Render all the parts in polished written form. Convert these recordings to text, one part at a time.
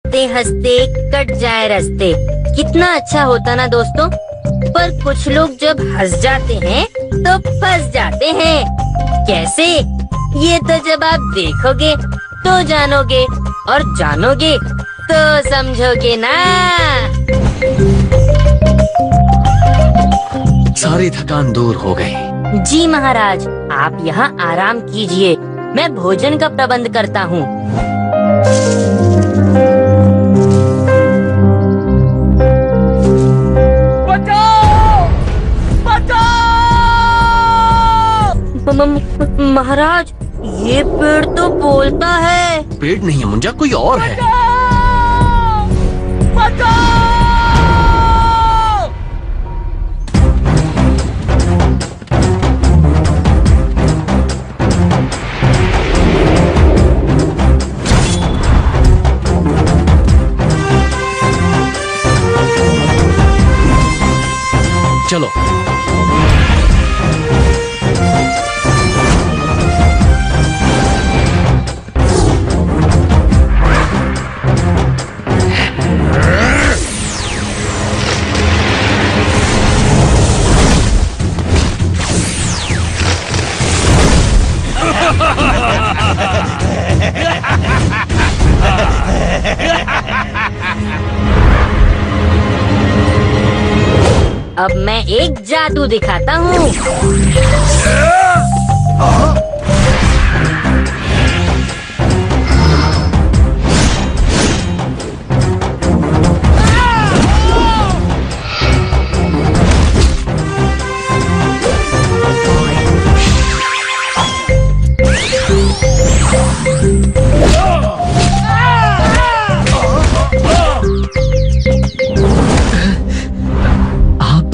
हंसते हंसते कट जाए रास्ते। कितना अच्छा होता ना दोस्तों। पर कुछ लोग जब हंस जाते हैं तो फंस जाते हैं। कैसे? ये तो जब आप देखोगे तो जानोगे, और जानोगे तो समझोगे ना। सारी थकान दूर हो गई। जी महाराज, आप यहाँ आराम कीजिए, मैं भोजन का प्रबंध करता हूँ। महाराज, ये पेड़ तो बोलता है। पेड़ नहीं है मुंजा, कोई और है। चलो। अब मैं एक जादू दिखाता हूँ।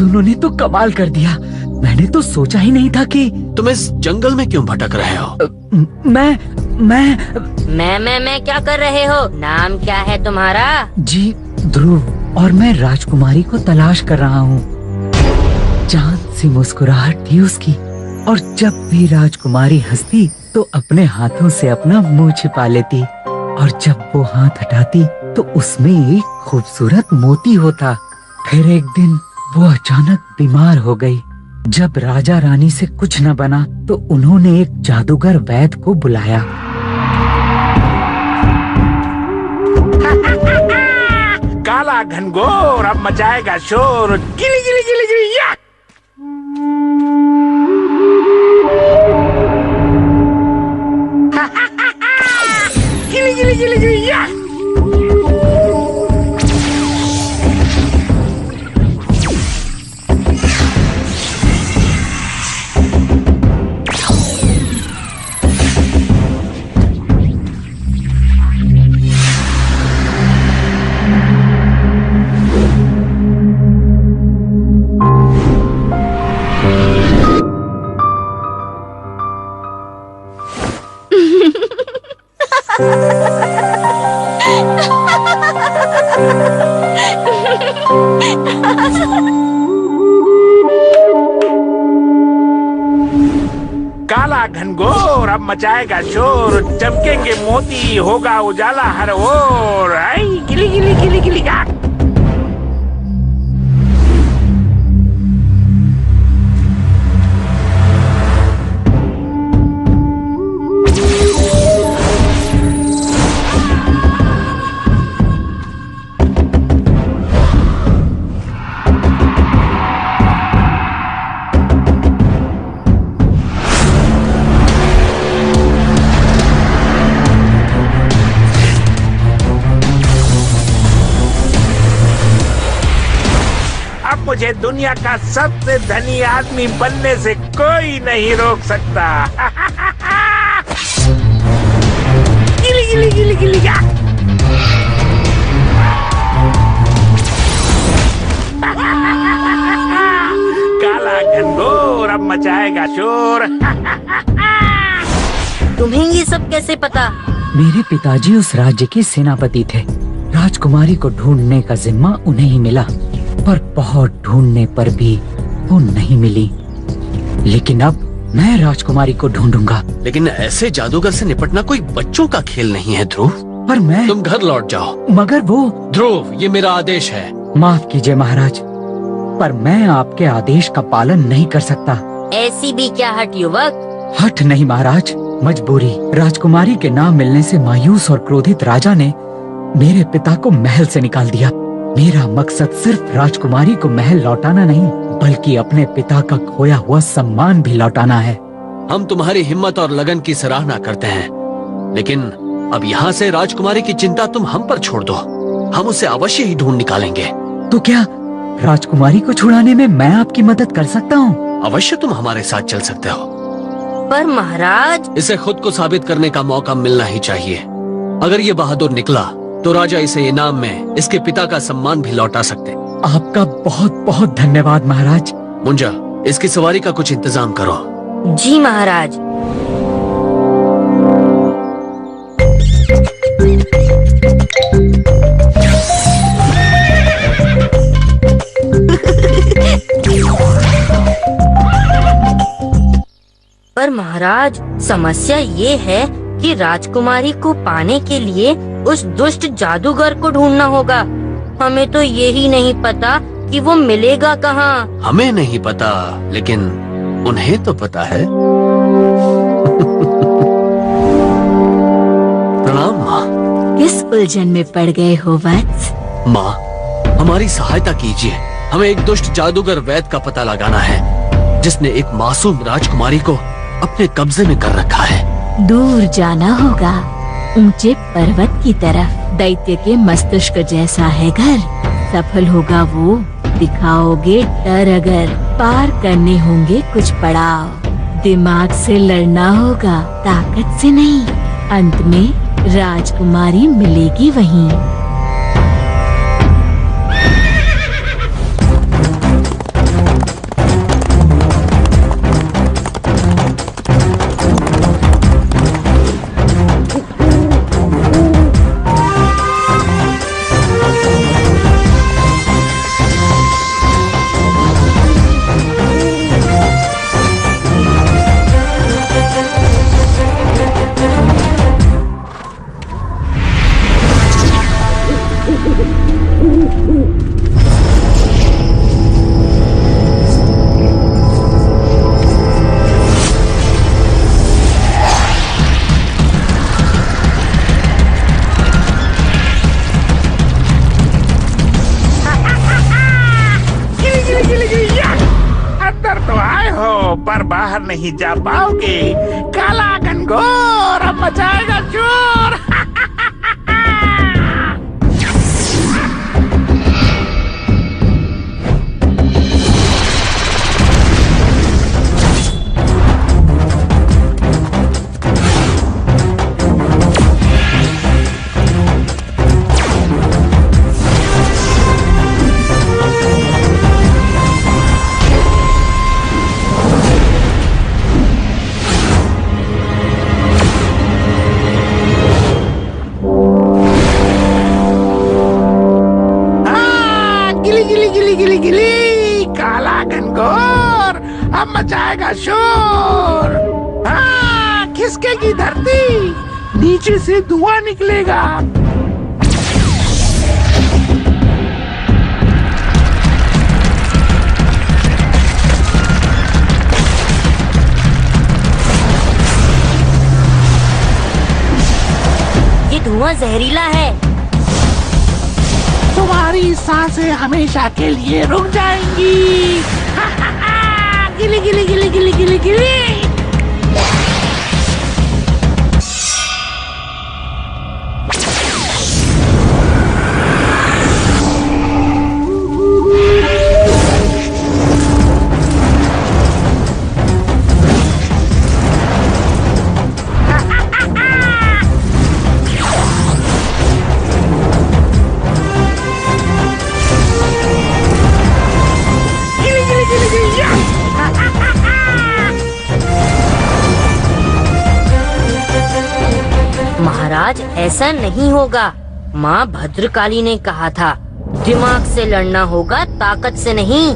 उन्होंने तो कमाल कर दिया। मैंने तो सोचा ही नहीं था कि तुम इस जंगल में क्यों भटक रहे हो? मैं क्या कर रहे हो? नाम क्या है तुम्हारा? जी ध्रुव, और मैं राजकुमारी को तलाश कर रहा हूँ। चांद सी मुस्कुराहट थी उसकी, और जब भी राजकुमारी हंसती तो अपने हाथों से अपना मुंह छिपा लेती, और जब वो हाथ हटाती तो उसमें एक खूबसूरत मोती होता। फिर एक दिन वो अचानक बीमार हो गई। जब राजा रानी से कुछ न बना तो उन्होंने एक जादूगर वैद्य को बुलाया। काला घनघोर अब मचाएगा शोर, गिली गिली गिली गिली या। गिली गिली गिली गिली या। काला घनघोर अब मचाएगा शोर, चमकेंगे मोती, होगा उजाला हर ओर। आई गिली गिली गिली गिली गा। मुझे दुनिया का सबसे धनी आदमी बनने से कोई नहीं रोक सकता। गिली गिली गिली गिली गा। काला घनघोर अब मचाएगा शोर। तुम्हें ये सब कैसे पता? मेरे पिताजी उस राज्य के सेनापति थे। राजकुमारी को ढूंढने का जिम्मा उन्हें ही मिला, पर बहुत ढूंढने पर भी वो नहीं मिली। लेकिन अब मैं राजकुमारी को ढूंढूंगा। लेकिन ऐसे जादूगर से निपटना कोई बच्चों का खेल नहीं है ध्रुव। पर मैं तुम घर लौट जाओ। मगर वो ध्रुव, ये मेरा आदेश है। माफ कीजिए महाराज, पर मैं आपके आदेश का पालन नहीं कर सकता। ऐसी भी क्या हट युवक। हट नहीं महाराज, मजबूरी। राजकुमारी के ना मिलने से मायूस और क्रोधित राजा ने मेरे पिता को महल से निकाल दिया। मेरा मकसद सिर्फ राजकुमारी को महल लौटाना नहीं, बल्कि अपने पिता का खोया हुआ सम्मान भी लौटाना है। हम तुम्हारी हिम्मत और लगन की सराहना करते हैं, लेकिन अब यहाँ से राजकुमारी की चिंता तुम हम पर छोड़ दो। हम उसे अवश्य ही ढूंढ निकालेंगे। तो क्या राजकुमारी को छुड़ाने में मैं आपकी मदद कर सकता हूँ? अवश्य तुम हमारे साथ चल सकते हो। पर महाराज, इसे खुद को साबित करने का मौका मिलना ही चाहिए। अगर ये बहादुर निकला तो राजा इसे इनाम में इसके पिता का सम्मान भी लौटा सकते। आपका बहुत बहुत धन्यवाद महाराज। मुंजा, इसकी सवारी का कुछ इंतजाम करो। जी महाराज। पर महाराज, समस्या ये है कि राजकुमारी को पाने के लिए उस दुष्ट जादूगर को ढूंढना होगा। हमें तो यही नहीं पता कि वो मिलेगा कहाँ। हमें नहीं पता, लेकिन उन्हें तो पता है। प्रणाम माँ। किस उलझन में पड़ गए हो वत्स? माँ, हमारी सहायता कीजिए। हमें एक दुष्ट जादूगर वैद्य का पता लगाना है, जिसने एक मासूम राजकुमारी को अपने कब्जे में कर रखा है। दूर जाना होगा, ऊंचे पर्वत की तरफ। दैत्य के मस्तिष्क जैसा है घर। सफल होगा वो, दिखाओगे डर। अगर पार करने होंगे कुछ पड़ाव, दिमाग से लड़ना होगा, ताकत से नहीं। अंत में राजकुमारी मिलेगी वहीं। पर बाहर नहीं जा पाओगे। काला घनघोर अब मचाएगा शोर। गिली गिली काला घनघोर अब मचाएगा शोर। हाँ, खिसकेगी धरती, नीचे से धुआं निकलेगा। ये धुआं जहरीला है। तुम्हारी सांसें हमेशा के लिए रुक जाएंगी। गिली गिली गिली गिली गिली गिली। महाराज, ऐसा नहीं होगा। माँ भद्रकाली ने कहा था, दिमाग से लड़ना होगा, ताकत से नहीं।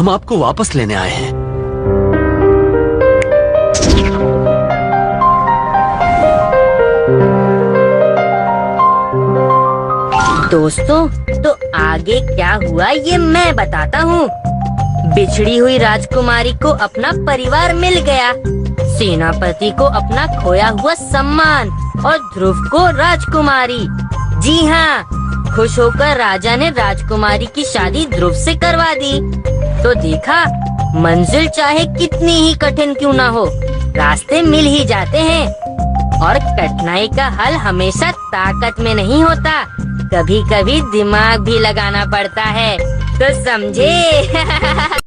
हम आपको वापस लेने आए हैं। दोस्तों, तो आगे क्या हुआ ये मैं बताता हूँ। बिछड़ी हुई राजकुमारी को अपना परिवार मिल गया, सेनापति को अपना खोया हुआ सम्मान और ध्रुव को राजकुमारी। जी हाँ, खुश होकर राजा ने राजकुमारी की शादी ध्रुव से करवा दी। तो देखा, मंजिल चाहे कितनी ही कठिन क्यों ना हो, रास्ते मिल ही जाते हैं। और कठिनाई का हल हमेशा ताकत में नहीं होता, कभी कभी दिमाग भी लगाना पड़ता है। तो समझे?